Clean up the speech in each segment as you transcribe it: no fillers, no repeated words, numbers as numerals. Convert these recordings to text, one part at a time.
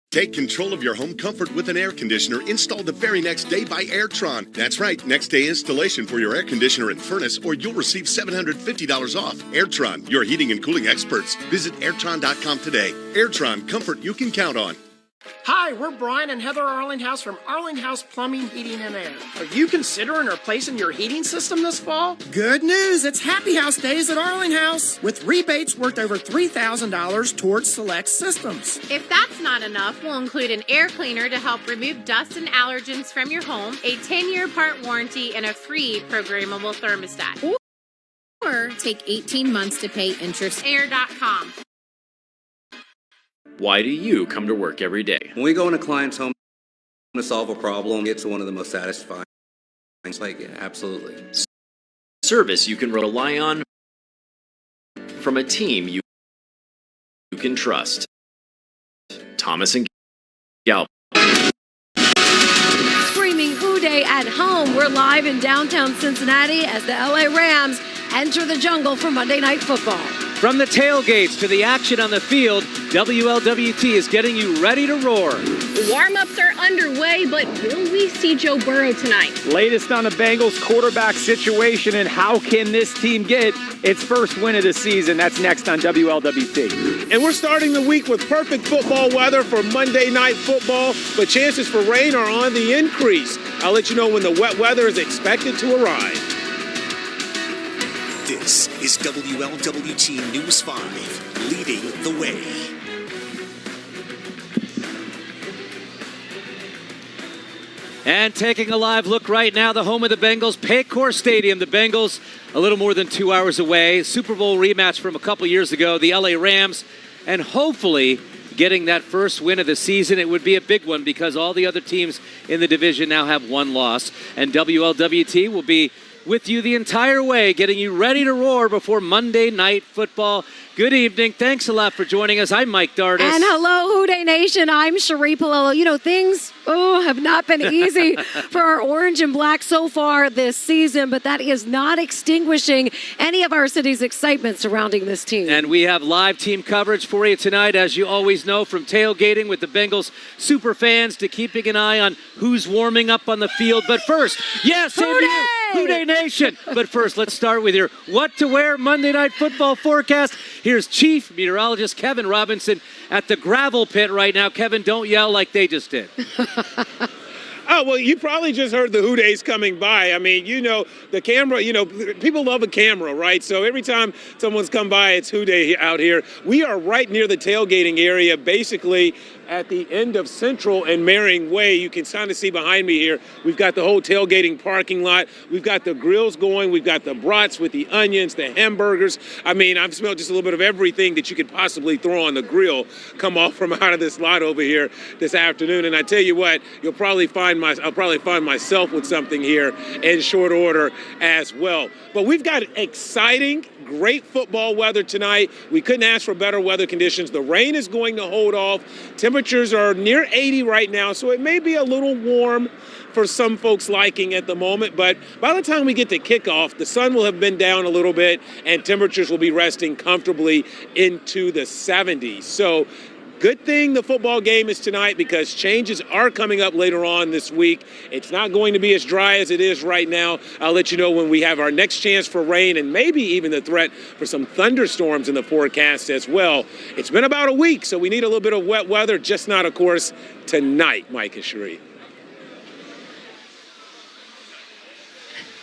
Take control of your home comfort with an air conditioner installed the very next day by Airtron. That's right, next day installation for your air conditioner and furnace, or you'll receive $750 off. Airtron, your heating and cooling experts. Visit Airtron.com today. Airtron, comfort you can count on. Hi, we're Brian and Heather Arlinghouse from Arlinghouse Plumbing, Heating, and Air. Are you considering replacing your heating system this fall? Good news, it's Happy House Days at Arlinghouse, with rebates worth over $3,000 towards select systems. If that's not enough, we'll include an air cleaner to help remove dust and allergens from your home, a 10-year part warranty, and a free programmable thermostat. Or take 18 months to pay interest. Air.com. Why do you come to work every day? When we go in a client's home to solve a problem, it's one of the most satisfying. It's like, yeah, absolutely. Service you can rely on from a team you can trust. Thomas and Galp. Screaming Who Day at home. We're live in downtown Cincinnati as the LA Rams enter the jungle for Monday Night Football. From the tailgates to the action on the field, WLWT is getting you ready to roar. Warm-ups are underway, but will we see Joe Burrow tonight? Latest on the Bengals quarterback situation and how can this team get its first win of the season. That's next on WLWT. And we're starting the week with perfect football weather for Monday Night Football, but chances for rain are on the increase. I'll let you know when the wet weather is expected to arrive. This is WLWT News 5, leading the way. And taking a live look right now, the home of the Bengals, Paycor Stadium. The Bengals a little more than 2 hours away. Super Bowl rematch from a couple years ago, the LA Rams, and hopefully getting that first win of the season. It would be a big one because all the other teams in the division now have one loss. And WLWT will be with you the entire way, getting you ready to roar before Monday Night Football. Good evening. Thanks a lot for joining us. I'm Mike Dardis. And hello, Who Day Nation. I'm Cherie Palillo. You know, things have not been easy for our orange and black so far this season, but that is not extinguishing any of our city's excitement surrounding this team. And we have live team coverage for you tonight, as you always know, from tailgating with the Bengals super fans to keeping an eye on who's warming up on the field. But first, yes, Who Day Nation. But first, let's start with your what to wear Monday Night Football forecast. Here's Chief Meteorologist Kevin Robinson at the gravel pit right now. Kevin, don't yell like they just did. Oh, well, you probably just heard the Who Days coming by. I mean, you know, the camera, you know, people love a camera, right? So every time someone's come by, it's Who Day out here. We are right near the tailgating area, basically at the end of Central and Marion Way. You can kind of see behind me here, we've got the whole tailgating parking lot. We've got the grills going. We've got the brats with the onions, the hamburgers. I mean, I've smelled just a little bit of everything that you could possibly throw on the grill come off from out of this lot over here this afternoon. And I tell you what, I'll probably find myself with something here in short order as well. But we've got exciting, great football weather tonight. We couldn't ask for better weather conditions. The rain is going to hold off. Temperatures are near 80 right now, so it may be a little warm for some folks' liking at the moment. But by the time we get to kickoff, the sun will have been down a little bit, and temperatures will be resting comfortably into the 70s. So good thing the football game is tonight because changes are coming up later on this week. It's not going to be as dry as it is right now. I'll let you know when we have our next chance for rain and maybe even the threat for some thunderstorms in the forecast as well. It's been about a week, so we need a little bit of wet weather, just not, of course, tonight, Mike and Cherie.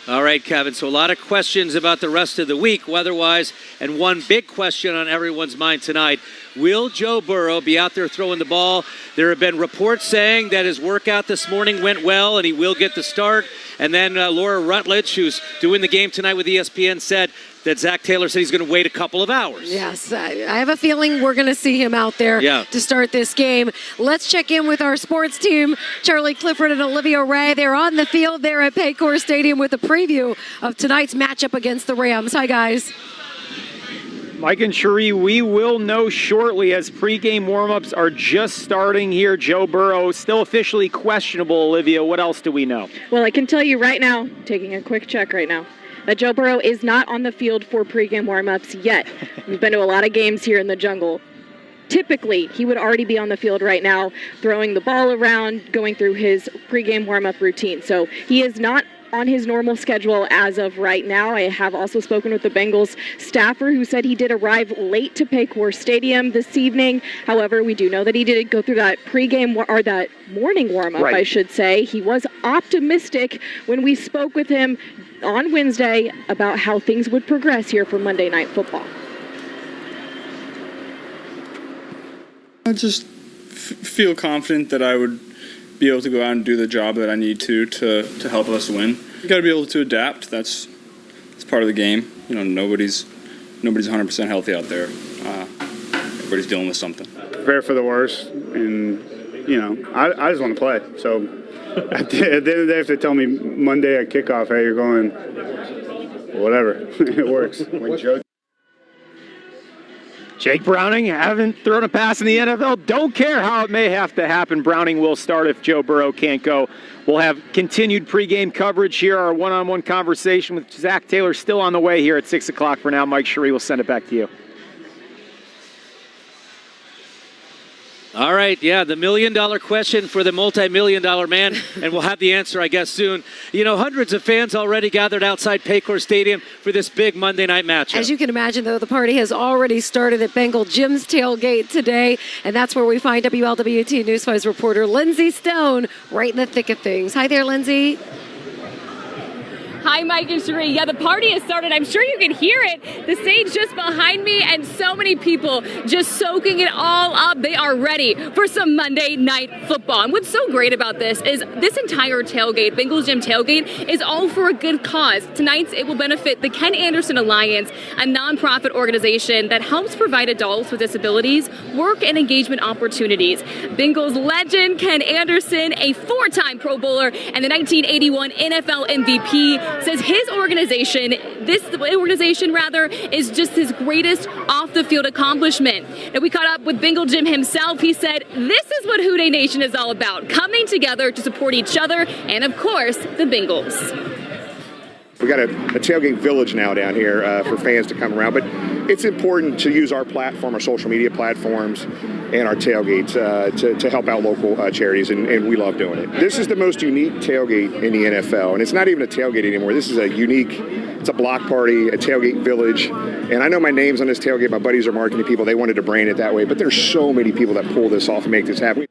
All right, Kevin, so a lot of questions about the rest of the week weather-wise, and one big question on everyone's mind tonight. Will Joe Burrow be out there throwing the ball? There have been reports saying that his workout this morning went well and he will get the start. And then Laura Rutledge, who's doing the game tonight with ESPN, said that Zach Taylor said he's going to wait a couple of hours. Yes, I have a feeling we're going to see him out there to start this game. Let's check in with our sports team, Charlie Clifford and Olivia Ray. They're on the field there at Paycor Stadium with a preview of tonight's matchup against the Rams. Hi, guys. Mike and Cherie, we will know shortly as pregame warm-ups are just starting here. Joe Burrow still officially questionable. Olivia, what else do we know? Well, I can tell you right now, taking a quick check right now, that Joe Burrow is not on the field for pregame warm-ups yet. We've been to a lot of games here in the jungle. typically he would already be on the field right now, throwing the ball around, going through his pregame warm-up routine. So he is not on his normal schedule as of right now. I have also spoken with the Bengals staffer who said he did arrive late to Paycor Stadium this evening. However, we do know that he did go through that pregame or that morning warm-up, right. I should say. He was optimistic when we spoke with him on Wednesday about how things would progress here for Monday Night Football. I just feel confident that I would be able to go out and do the job that I need to help us win. You got to be able to adapt. That's part of the game. You know, nobody's 100% healthy out there. Everybody's dealing with something. Prepare for the worst, and you know, I just want to play. So at the end of the day, if they tell me Monday at kickoff, hey, you're going, whatever, it works. When Joe. Jake Browning, haven't thrown a pass in the NFL. Don't care how it may have to happen. Browning will start if Joe Burrow can't go. We'll have continued pregame coverage here. Our one-on-one conversation with Zach Taylor still on the way here at 6 o'clock. For now, Mike Sheree will send it back to you. All right, yeah, the million-dollar question for the multi-million-dollar man, and we'll have the answer, I guess, soon. You know, hundreds of fans already gathered outside Paycor Stadium for this big Monday night matchup. As you can imagine, though, the party has already started at Bengal Jim's tailgate today, and that's where we find WLWT News 5's reporter Lindsay Stone right in the thick of things. Hi there, Lindsay. Hi, Mike and Sheree. Yeah, the party has started. I'm sure you can hear it. The stage just behind me, and so many people just soaking it all up. They are ready for some Monday Night Football. And what's so great about this is this entire tailgate, Bengals Gym tailgate, is all for a good cause. Tonight, it will benefit the Ken Anderson Alliance, a nonprofit organization that helps provide adults with disabilities work and engagement opportunities. Bengals legend Ken Anderson, a four-time Pro Bowler and the 1981 NFL MVP, says his organization, is just his greatest off-the-field accomplishment. And we caught up with Bengal Jim himself. He said, this is what Houday Nation is all about, coming together to support each other and, of course, the Bengals. We got a tailgate village now down here for fans to come around, but it's important to use our platform, our social media platforms, and our tailgates to help out local charities, and we love doing it. This is the most unique tailgate in the NFL, and it's not even a tailgate anymore. This is it's a block party, a tailgate village, and I know my name's on this tailgate. My buddies are marketing people. They wanted to brand it that way, but there's so many people that pull this off and make this happen.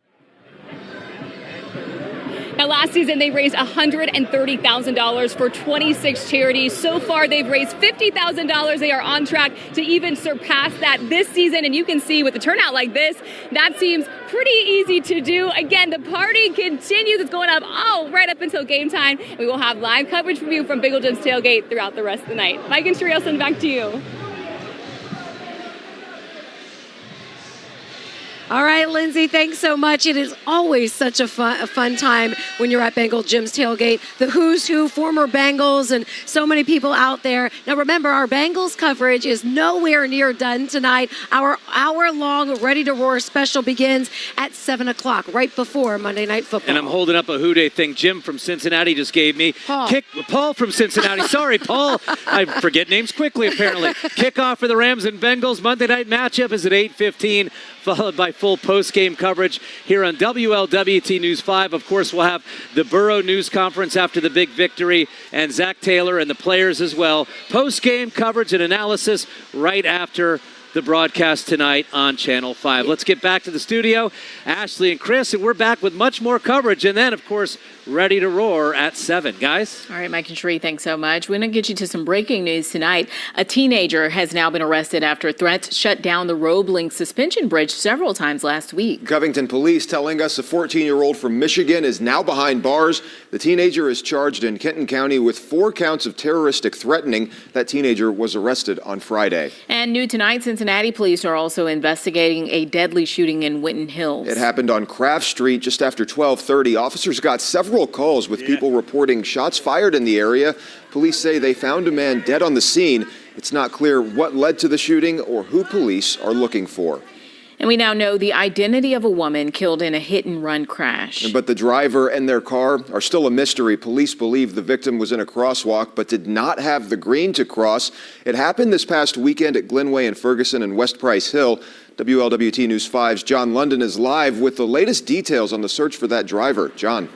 Now, last season, they raised $130,000 for 26 charities. So far, they've raised $50,000. They are on track to even surpass that this season. And you can see with a turnout like this, that seems pretty easy to do. Again, the party continues. It's going up right up until game time. We will have live coverage from you from Bengal Jim's tailgate throughout the rest of the night. Mike and Sheree, I'll send back to you. All right, Lindsay, thanks so much. It is always such a fun time when you're at Bengal Jim's tailgate. The who's who, former Bengals, and so many people out there. Now, remember, our Bengals coverage is nowhere near done tonight. Our hour-long Ready to Roar special begins at 7 o'clock, right before Monday Night Football. And I'm holding up a Houday thing Jim from Cincinnati just gave me. Paul from Cincinnati. Sorry, Paul. I forget names quickly, apparently. Kickoff for the Rams and Bengals. Monday night matchup is at 8:15. Followed by full post-game coverage here on WLWT News 5. Of course, we'll have the Burrow News Conference after the big victory, and Zach Taylor and the players as well. Post-game coverage and analysis right after the broadcast tonight on Channel 5. Let's get back to the studio. Ashley and Chris, and we're back with much more coverage. And then, of course, Ready to Roar at 7. Guys? All right, Mike and Sheree, thanks so much. We're going to get you to some breaking news tonight. A teenager has now been arrested after threats shut down the Roebling suspension bridge several times last week. Covington police telling us a 14-year-old from Michigan is now behind bars. The teenager is charged in Kenton County with 4 counts of terroristic threatening. That teenager was arrested on Friday. And new tonight, Cincinnati police are also investigating a deadly shooting in Winton Hills. It happened on Craft Street just after 12:30. Officers got several calls with people reporting shots fired in the area. Police say they found a man dead on the scene. It's not clear what led to the shooting or who police are looking for. And we now know the identity of a woman killed in a hit-and-run crash. But the driver and their car are still a mystery. Police believe the victim was in a crosswalk but did not have the green to cross. It happened this past weekend at Glenway and Ferguson and West Price Hill. WLWT News 5's John London is live with the latest details on the search for that driver. John.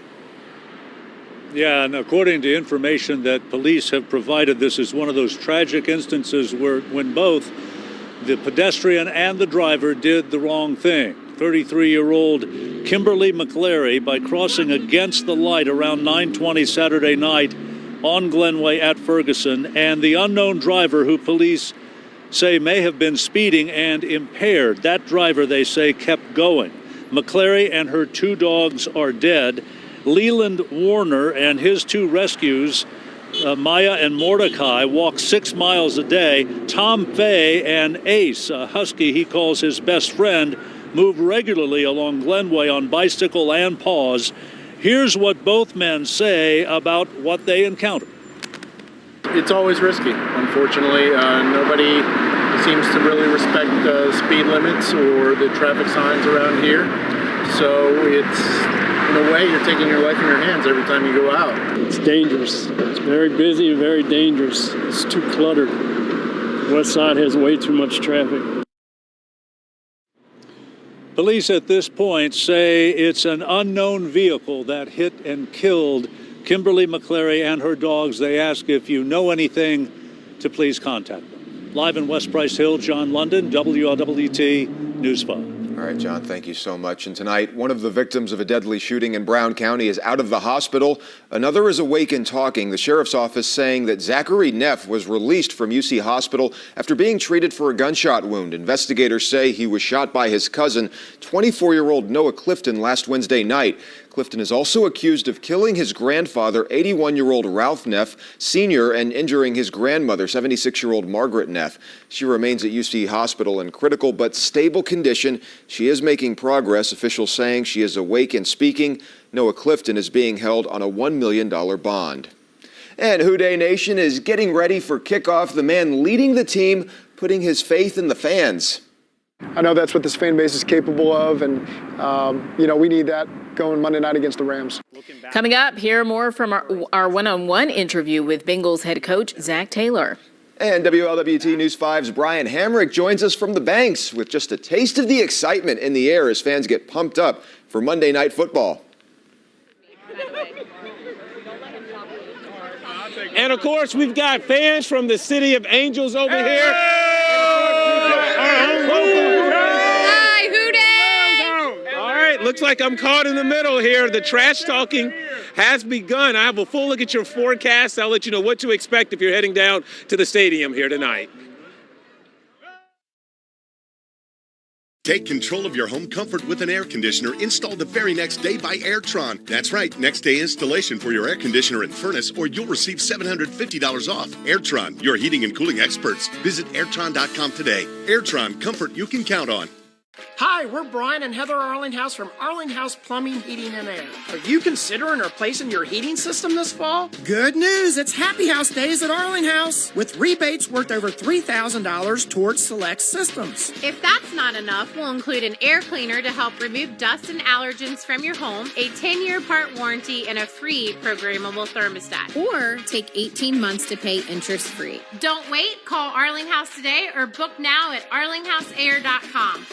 Yeah, and according to information that police have provided, this is one of those tragic instances when both the pedestrian and the driver did the wrong thing. 33-year-old Kimberly McClary, by crossing against the light around 9:20 Saturday night on Glenway at Ferguson, and the unknown driver who police say may have been speeding and impaired. That driver, they say, kept going. McClary and her 2 dogs are dead. Leland Warner and his 2 rescues, Maya and Mordecai, walk 6 miles a day. Tom Fay and Ace, a husky he calls his best friend, move regularly along Glenway on bicycle and paws. Here's what both men say about what they encountered. It's always risky, unfortunately. Nobody seems to really respect speed limits or the traffic signs around here. So it's, in a way, you're taking your life in your hands every time you go out. It's dangerous. It's very busy and very dangerous. It's too cluttered. West Side has way too much traffic. Police at this point say it's an unknown vehicle that hit and killed Kimberly McClary and her dogs. They ask if you know anything to please contact them. Live in West Bryce Hill, John London, WLWT News 5. All right, John, thank you so much. And tonight, one of the victims of a deadly shooting in Brown County is out of the hospital. Another is awake and talking. The sheriff's office saying that Zachary Neff was released from UC Hospital after being treated for a gunshot wound. Investigators say he was shot by his cousin, 24-year-old Noah Clifton, last Wednesday night. Clifton is also accused of killing his grandfather, 81-year-old Ralph Neff, Sr., and injuring his grandmother, 76-year-old Margaret Neff. She remains at UC Hospital in critical but stable condition. She is making progress, officials saying she is awake and speaking. Noah Clifton is being held on a $1 million bond. And Who Dey Nation is getting ready for kickoff. The man leading the team, putting his faith in the fans. I know that's what this fan base is capable of, and, we need that going Monday night against the Rams. Coming up, hear more from our one-on-one interview with Bengals head coach Zach Taylor. And WLWT News 5's Brian Hamrick joins us from the banks with just a taste of the excitement in the air as fans get pumped up for Monday Night Football. And of course, we've got fans from the City of Angels over here. Hi, Who Dey! All right, looks like I'm caught in the middle here. The trash talking has begun. I have a full look at your forecast. I'll let you know what to expect if you're heading down to the stadium here tonight. Take control of your home comfort with an air conditioner installed the very next day by Airtron. That's right, next day installation for your air conditioner and furnace, or you'll receive $750 off. Airtron, your heating and cooling experts. Visit Airtron.com today. Airtron, comfort you can count on. Hi, we're Brian and Heather Arlinghouse from Arlinghouse Plumbing, Heating, and Air. Are you considering replacing your heating system this fall? Good news, it's Happy House Days at Arlinghouse, with rebates worth over $3,000 towards select systems. If that's not enough, we'll include an air cleaner to help remove dust and allergens from your home, a 10-year part warranty, and a free programmable thermostat. Or take 18 months to pay interest-free. Don't wait, call Arlinghouse today or book now at arlinghouseair.com.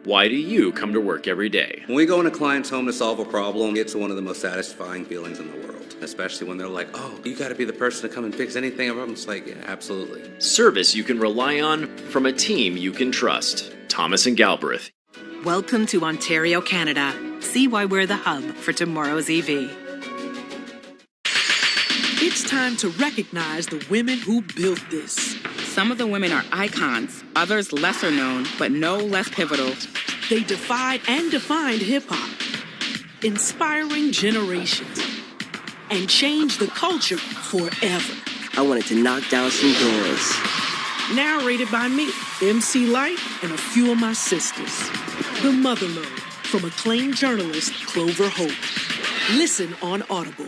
Why do you come to work every day? When we go in a client's home to solve a problem, it's one of the most satisfying feelings in the world, especially when they're like, oh, you got to be the person to come and fix anything. I'm just like, yeah, absolutely. Service you can rely on from a team you can trust. Thomas and Galbraith. Welcome to Ontario, Canada. See why we're the hub for tomorrow's EV. It's time to recognize the women who built this. Some of the women are icons, others lesser known, but no less pivotal. They defied and defined hip-hop, inspiring generations, and changed the culture forever. I wanted to knock down some doors. Narrated by me, MC Light, and a few of my sisters. The Motherlode, from acclaimed journalist Clover Hope. Listen on Audible.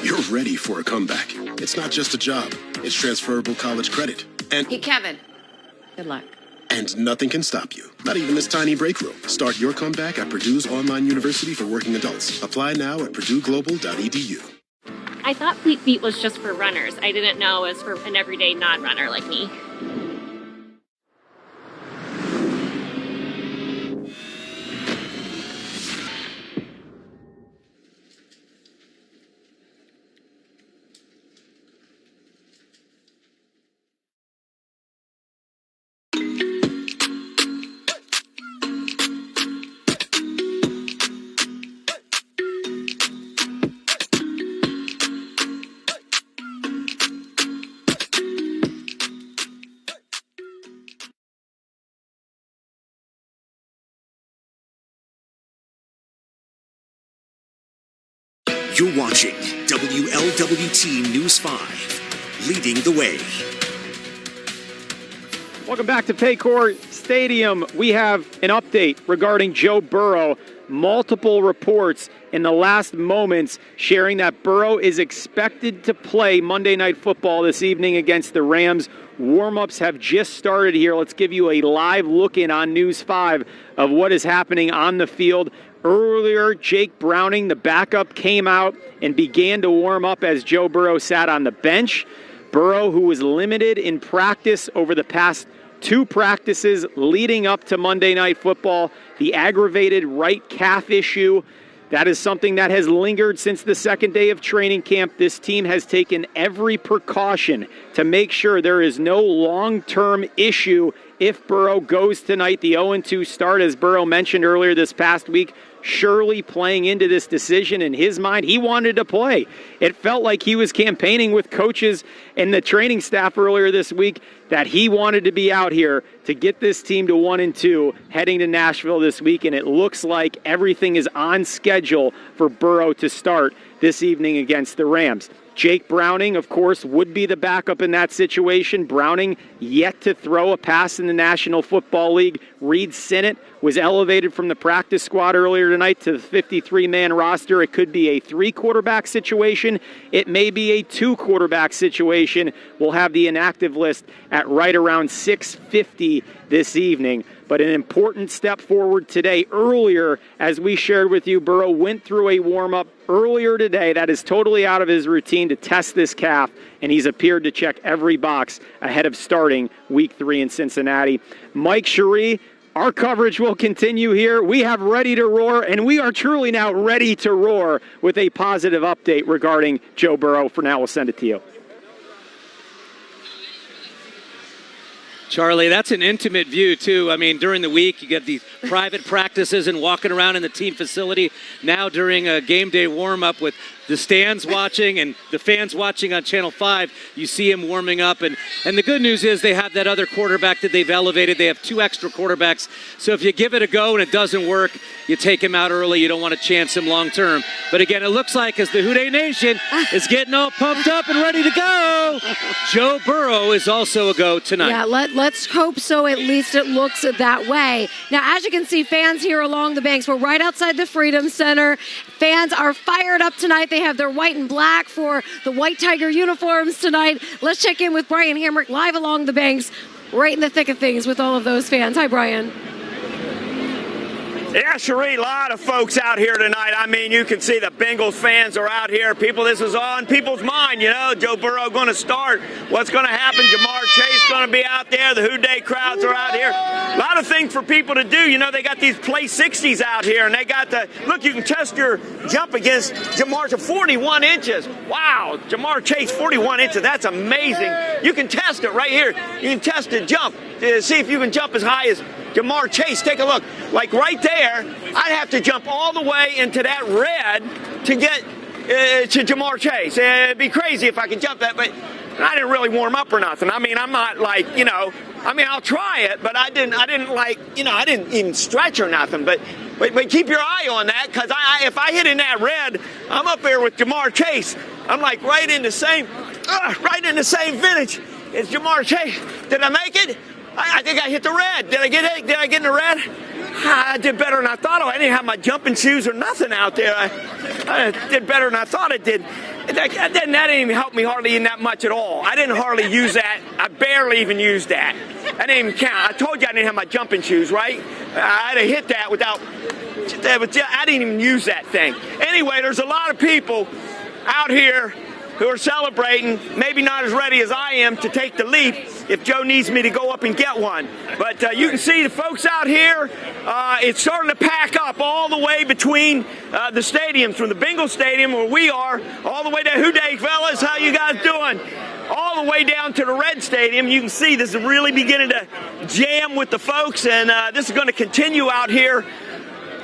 You're ready for a comeback. It's not just a job. It's transferable college credit. And Hey, Kevin. Good luck. And nothing can stop you. Not even this tiny break room. Start your comeback at Purdue's online university for working adults. Apply now at purdueglobal.edu. I thought Fleet Feet was just for runners. I didn't know it was for an everyday non-runner like me. You're watching WLWT News 5, leading the way. Welcome back to Paycor Stadium. We have an update regarding Joe Burrow. Multiple reports in the last moments sharing that Burrow is expected to play Monday Night Football this evening against the Rams. Warm-ups have just started here. Let's give you a live look-in on News 5 of what is happening on the field. Earlier, Jake Browning, the backup, came out and began to warm up as Joe Burrow sat on the bench. Burrow, who was limited in practice over the past 2 practices leading up to Monday Night Football, the aggravated right calf issue, that is something that has lingered since the second day of training camp. This team has taken every precaution to make sure there is no long-term issue if Burrow goes tonight. The 0-2 start, as Burrow mentioned earlier this past week, surely playing into this decision. In his mind, he wanted to play. It felt like he was campaigning with coaches and the training staff earlier this week that he wanted to be out here to get this team to 1-2 heading to Nashville this week, and it looks like everything is on schedule for Burrow to start this evening against the Rams. Jake Browning, of course, would be the backup in that situation. Browning yet to throw a pass in the National Football League. Reed Sinnott was elevated from the practice squad earlier tonight to the 53-man roster. It could be a 3-quarterback situation. It may be a 2-quarterback situation. We'll have the inactive list at right around 6:50 this evening. But an important step forward today. Earlier, as we shared with you, Burrow went through a warm-up earlier today that is totally out of his routine to test this calf, and he's appeared to check every box ahead of starting Week 3 in Cincinnati. Mike Cherie, our coverage will continue here. We have Ready to Roar, and we are truly now ready to roar with a positive update regarding Joe Burrow. For now, we'll send it to you. Charlie, that's an intimate view, too. I mean, during the week, you get these private practices and walking around in the team facility. Now during a game day warm-up with the stands watching and the fans watching on Channel 5, you see him warming up. And the good news is they have that other quarterback that they've elevated. They have 2 extra quarterbacks. So if you give it a go and it doesn't work, you take him out early. You don't want to chance him long term. But again, it looks like as the Houday Nation is getting all pumped up and ready to go, Joe Burrow is also a go tonight. Yeah, let's hope so. At least it looks that way. Now, as you can see, fans here along the banks, we're right outside the Freedom Center. Fans are fired up tonight. They have their white and black for the White Tiger uniforms tonight. Let's check in with Brian Hamrick live along the banks, right in the thick of things with all of those fans. Hi, Brian. Yeah, Cherie, a lot of folks out here tonight. I mean, you can see the Bengals fans are out here. People, this is on people's mind, you know. Joe Burrow going to start. What's going to happen? Jamar Chase going to be out there. The Houday crowds are out here. A lot of things for people to do. You know, they got these Play 60s out here, and they got the, look, you can test your jump against Jamar to 41 inches. Wow, Jamar Chase, 41 inches. That's amazing. You can test it right here. You can test the jump to see if you can jump as high as Jamar Chase. Take a look. Like right there, I'd have to jump all the way into that red to get to Jamar Chase. It'd be crazy if I could jump that, but I didn't really warm up or nothing. I mean, I'm not like, you know, I mean, I'll try it, but I didn't like, you know, I didn't even stretch or nothing. But keep your eye on that, because if I hit in that red, I'm up there with Jamar Chase. I'm like right in the same vintage as Jamar Chase. Did I make it? I think I hit the red. Did I get in the red? I did better than I thought. I didn't have my jumping shoes or nothing out there. I did better than I thought I did. That didn't even help me hardly in that much at all. I didn't hardly use that. I barely even used that. I didn't even count. I told you I didn't have my jumping shoes, right? I'd have hit that without. I didn't even use that thing. Anyway, there's a lot of people out here who are celebrating, maybe not as ready as I am to take the leap if Joe needs me to go up and get one. But you can see the folks out here, it's starting to pack up all the way between the stadiums, from the Bengals Stadium where we are, all the way to Houday, fellas. How you guys doing? All the way down to the Red Stadium. You can see this is really beginning to jam with the folks, and this is going to continue out here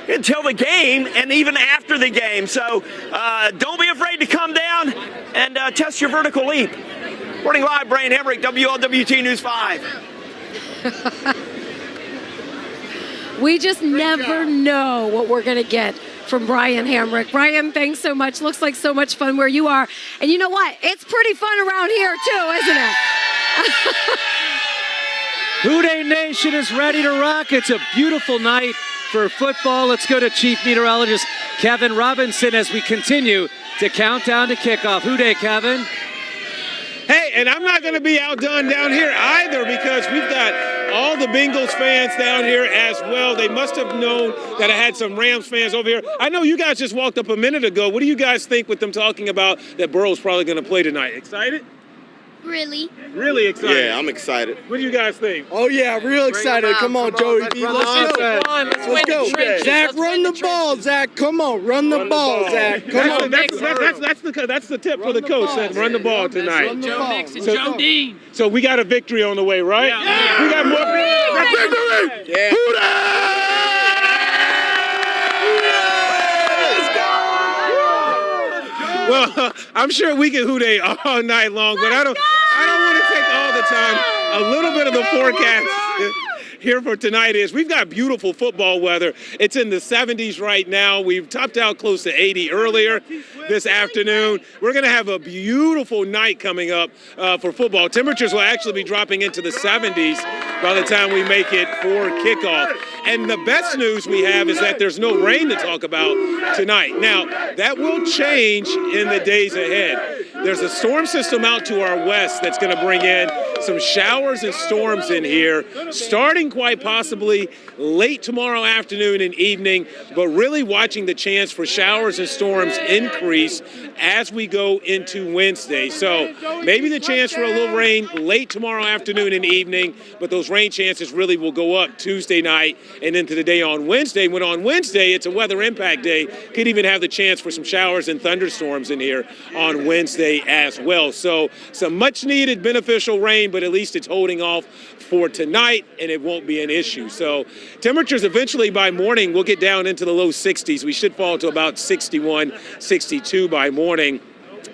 until the game and even after the game. So don't be afraid to come down and test your vertical leap. Reporting live, Brian Hamrick, WLWT News 5. We just never know what we're going to get from Brian Hamrick. Brian, thanks so much. Looks like so much fun where you are. And you know what? It's pretty fun around here too, isn't it? Houday Nation is ready to rock. It's a beautiful night for football. Let's go to Chief Meteorologist Kevin Robinson as we continue to count down to kickoff. Houday, Kevin. Hey, and I'm not going to be outdone down here either because we've got all the Bengals fans down here as well. They must have known that I had some Rams fans over here. I know you guys just walked up a minute ago. What do you guys think with them talking about that Burrow's probably going to play tonight? Excited? Really? Really excited? Yeah, I'm excited. What do you guys think? Oh, yeah, real excited. Come on, Joey. Let's go. Zach, run the ball, Zach. Come on, run the ball, Zach. Come on. That's the tip for the coach. Said run the ball tonight. Joe Mixon, Joe Dean. So we got a victory on the way, right? Yeah. We got more victory. Yeah. Well, I'm sure we can Houday all night long, but I don't want to take all the time. A little bit of the forecast here for tonight is we've got beautiful football weather. It's in the 70s right now. We've topped out close to 80 earlier this afternoon. We're going to have a beautiful night coming up for football. Temperatures will actually be dropping into the 70s by the time we make it for kickoff. And the best news we have is that there's no rain to talk about tonight. Now, that will change in the days ahead. There's a storm system out to our west that's going to bring in some showers and storms in here, starting quite possibly late tomorrow afternoon and evening, but really watching the chance for showers and storms increase as we go into Wednesday. So maybe the chance for a little rain late tomorrow afternoon and evening, but those rain chances really will go up Tuesday night and into the day on Wednesday. When on Wednesday, it's a weather impact day, could even have the chance for some showers and thunderstorms in here on Wednesday as well. So some much needed beneficial rain, but at least it's holding off for tonight and it won't be an issue. So temperatures eventually by morning will get down into the low 60s. We should fall to about 61, 62 by morning.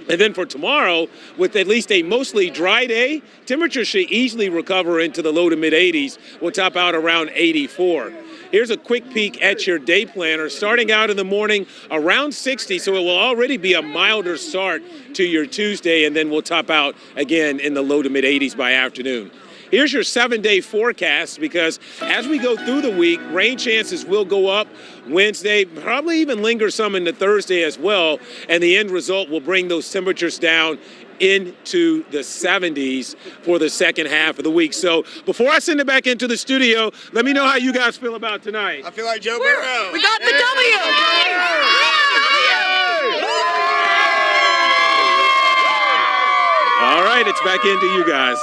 And then for tomorrow, with at least a mostly dry day, temperatures should easily recover into the low to mid 80s. We'll top out around 84. Here's a quick peek at your day planner. Starting out in the morning around 60, so it will already be a milder start to your Tuesday, and then we'll top out again in the low to mid 80s by afternoon. Here's your 7-day forecast because as we go through the week, rain chances will go up Wednesday, probably even linger some into Thursday as well, and the end result will bring those temperatures down into the 70s for the second half of the week. So before I send it back into the studio, let me know how you guys feel about tonight. I feel like Joe Burrow. We got the W. All right, it's back into you guys.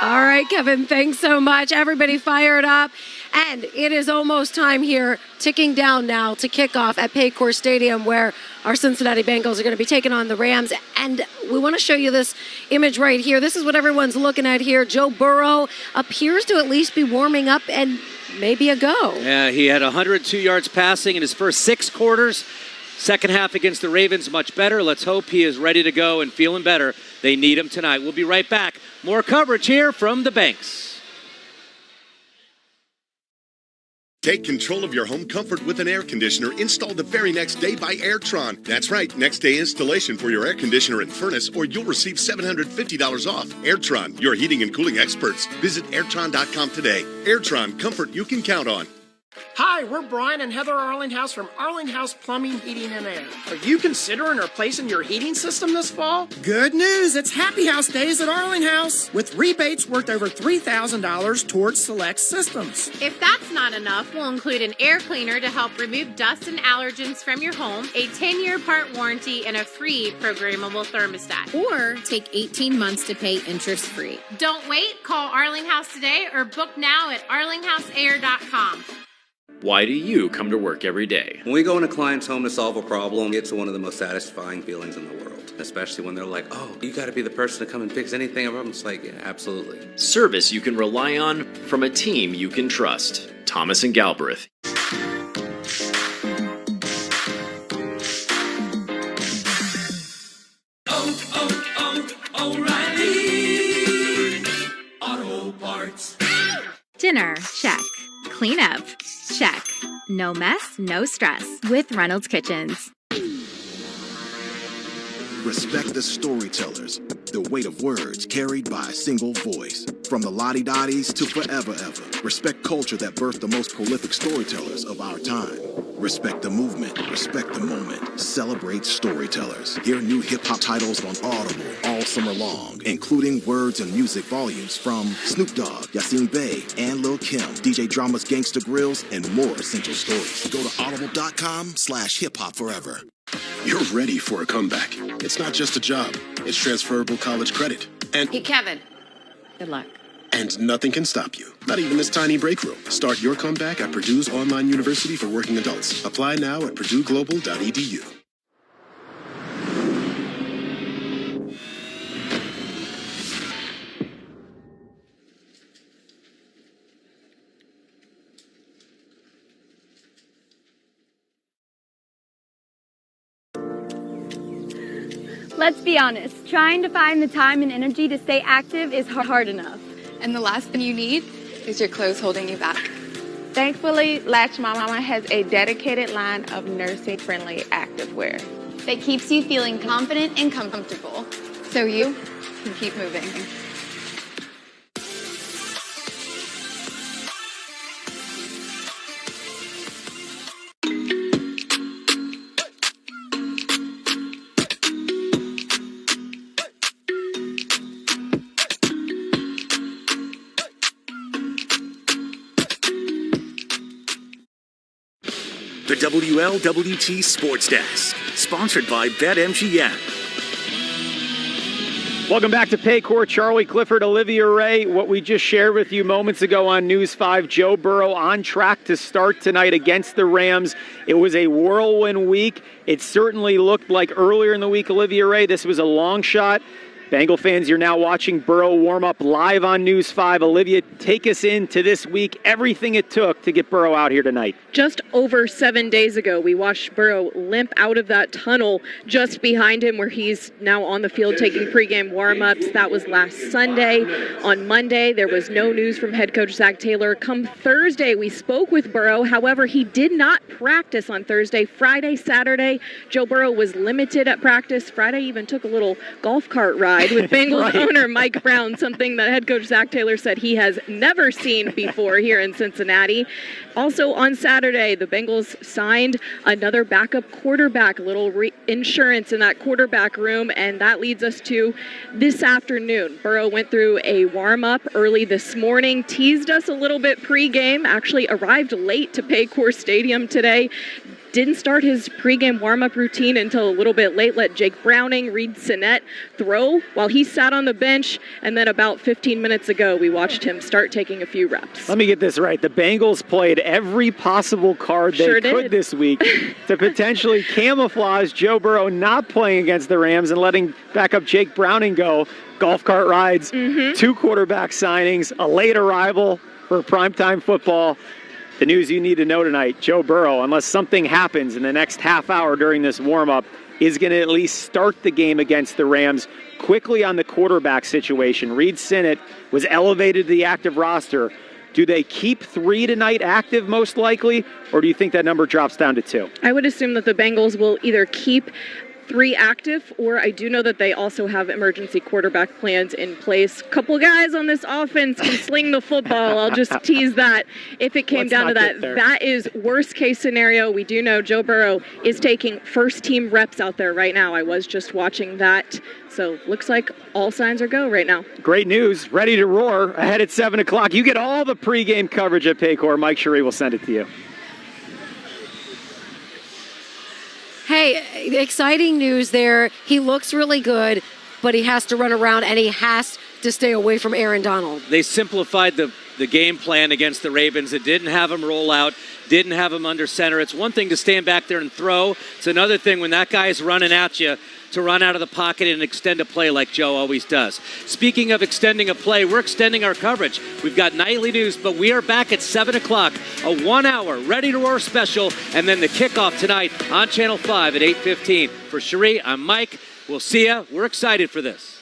All right, Kevin, thanks so much. Everybody fired up. And it is almost time here, ticking down now to kickoff at Paycor Stadium where our Cincinnati Bengals are going to be taking on the Rams. And we want to show you this image right here. This is what everyone's looking at here. Joe Burrow appears to at least be warming up and maybe a go. Yeah, he had 102 yards passing in his first 6 quarters. Second half against the Ravens, much better. Let's hope he is ready to go and feeling better. They need him tonight. We'll be right back. More coverage here from the Banks. Take control of your home comfort with an air conditioner installed the very next day by Airtron. That's right, next day installation for your air conditioner and furnace, or you'll receive $750 off. Airtron, your heating and cooling experts. Visit Airtron.com today. Airtron, comfort you can count on. Hi, we're Brian and Heather Arlinghouse from Arlinghouse Plumbing, Heating, and Air. Are you considering replacing your heating system this fall? Good news, it's Happy House Days at Arlinghouse, with rebates worth over $3,000 towards select systems. If that's not enough, we'll include an air cleaner to help remove dust and allergens from your home, a 10-year part warranty, and a free programmable thermostat. Or take 18 months to pay interest-free. Don't wait, call Arlinghouse today or book now at arlinghouseair.com. Why do you come to work every day? When we go in a client's home to solve a problem, it's one of the most satisfying feelings in the world, especially when they're like, oh, you got to be the person to come and fix anything. I'm just like, yeah, absolutely. Service you can rely on from a team you can trust. Thomas and Galbraith. O'Reilly Auto Parts. Dinner, check. cleanup. Check. No mess, no stress with Reynolds Kitchens. Respect the storytellers, the weight of words carried by a single voice. From the Lottie-Dotties to Forever Ever. Respect culture that birthed the most prolific storytellers of our time. Respect the movement, respect the moment. Celebrate storytellers. Hear new hip-hop titles on Audible all summer long, including words and music volumes from Snoop Dogg, Yasin Bey, and Lil' Kim, DJ Drama's Gangsta Grills, and more essential stories. Go to audible.com/hiphopforever. You're ready for a comeback. It's not just a job. It's transferable college credit. And Hey, Kevin. Good luck. And nothing can stop you. Not even this tiny break room. Start your comeback at Purdue's online university for working adults. Apply now at purdueglobal.edu. Let's be honest, trying to find the time and energy to stay active is hard enough. And the last thing you need is your clothes holding you back. Thankfully, Latch Mama has a dedicated line of nursing-friendly activewear that keeps you feeling confident and comfortable, so you can keep moving. The WLWT Sports Desk, sponsored by BetMGM. Welcome back to Paycor. Charlie Clifford, Olivia Ray. What we just shared with you moments ago on News 5, Joe Burrow on track to start tonight against the Rams. It was a whirlwind week. It certainly looked like earlier in the week, Olivia Ray, this was a long shot. Bengal fans, you're now watching Burrow warm up live on News 5. Olivia, take us into this week, everything it took to get Burrow out here tonight. Just over 7 days ago, we watched Burrow limp out of that tunnel just behind him where he's now on the field taking pregame warm-ups. That was last Sunday. On Monday, there was no news from head coach Zach Taylor. Come Thursday, we spoke with Burrow. However, he did not practice on Thursday. Friday, Saturday, Joe Burrow was limited at practice. Friday even took a little golf cart ride with Bengals owner Mike Brown, something that head coach Zach Taylor said he has never seen before here in Cincinnati. Also on Saturday, the Bengals signed another backup quarterback, a little insurance in that quarterback room, and that leads us to this afternoon. Burrow went through a warm-up early this morning, teased us a little bit pregame, actually arrived late to Paycor Stadium today. Didn't start his pregame warm-up routine until a little bit late. Let Jake Browning, Reed Sinnett throw while he sat on the bench. And then about 15 minutes ago, we watched him start taking a few reps. Let me get this right. The Bengals played every possible card they could this week to potentially camouflage Joe Burrow not playing against the Rams and letting backup Jake Browning go. Golf cart rides, 2 quarterback signings, a late arrival for primetime football. The news you need to know tonight, Joe Burrow, unless something happens in the next half hour during this warm-up, is going to at least start the game against the Rams. Quickly on the quarterback situation, Reed Sinnett was elevated to the active roster. Do they keep 3 tonight active most likely, or do you think that number drops down to 2? I would assume that the Bengals will either keep 3 active, or I do know that they also have emergency quarterback plans in place. Couple guys on this offense can sling the football. I'll just tease that if it came down to that. That is worst case scenario. We do know Joe Burrow is taking first team reps out there right now. I was just watching that. So looks like all signs are go right now. Great news. Ready to roar ahead at 7 o'clock. You get all the pregame coverage at Paycor. Mike Cherie will send it to you. Hey, exciting news there. He looks really good, but he has to run around and he has to stay away from Aaron Donald. They simplified the game plan against the Ravens. It didn't have him roll out, didn't have him under center. It's one thing to stand back there and throw. It's another thing when that guy is running at you to run out of the pocket and extend a play like Joe always does. Speaking of extending a play, we're extending our coverage. We've got nightly news, but we are back at 7 o'clock, a 1-hour Ready to Roar special, and then the kickoff tonight on Channel 5 at 8:15. For Cherie, I'm Mike. We'll see ya. We're excited for this.